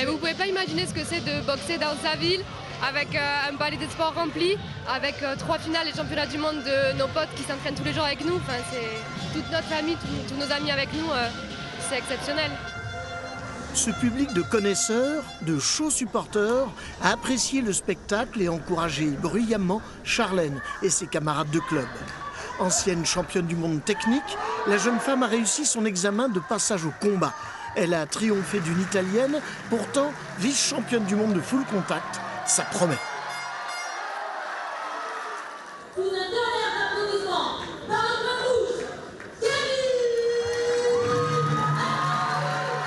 Et vous pouvez pas imaginer ce que c'est de boxer dans sa ville, avec un palais des sports rempli, avec 3 finales et championnats du monde de nos potes qui s'entraînent tous les jours avec nous. Enfin, c'est toute notre famille, tous nos amis avec nous, c'est exceptionnel. Ce public de connaisseurs, de chauds supporters, a apprécié le spectacle et encouragé bruyamment Charlène et ses camarades de club. Ancienne championne du monde technique, la jeune femme a réussi son examen de passage au combat. Elle a triomphé d'une Italienne, pourtant vice-championne du monde de full contact. Ça promet.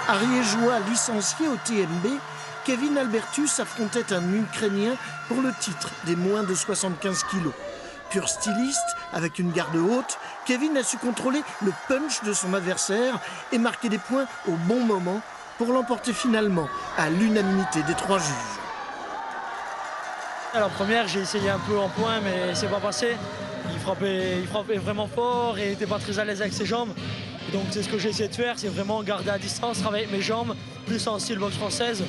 Ariégeois licencié au TMB, Kevin Albertus affrontait un Ukrainien pour le titre des moins de 75 kilos. Pur styliste, avec une garde haute, Kevin a su contrôler le punch de son adversaire et marquer des points au bon moment pour l'emporter finalement à l'unanimité des 3 juges. À la première, j'ai essayé un peu en point, mais c'est pas passé. Il frappait vraiment fort et il n'était pas très à l'aise avec ses jambes. Et donc c'est ce que j'ai essayé de faire, c'est vraiment garder à distance, travailler avec mes jambes, plus en style boxe française.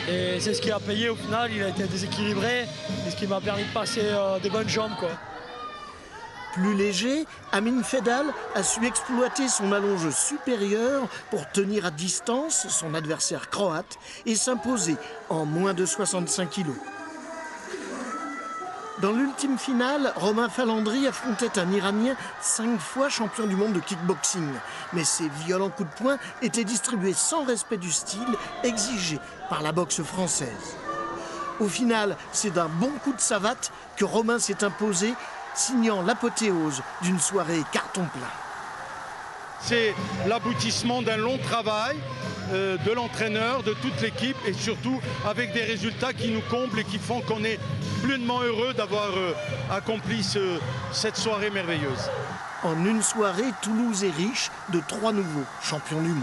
Et c'est ce qui a payé au final, il a été déséquilibré, et ce qui m'a permis de passer des bonnes jambes, quoi. Plus léger, Amin Fedal a su exploiter son allonge supérieure pour tenir à distance son adversaire croate et s'imposer en moins de 65 kilos. Dans l'ultime finale, Romain Falandri affrontait un Iranien 5 fois champion du monde de kickboxing. Mais ses violents coups de poing étaient distribués sans respect du style exigé par la boxe française. Au final, c'est d'un bon coup de savate que Romain s'est imposé, signant l'apothéose d'une soirée carton plein. C'est l'aboutissement d'un long travail de l'entraîneur, de toute l'équipe et surtout avec des résultats qui nous comblent et qui font qu'on est pleinement heureux d'avoir accompli cette soirée merveilleuse. En une soirée, Toulouse est riche de 3 nouveaux champions du monde.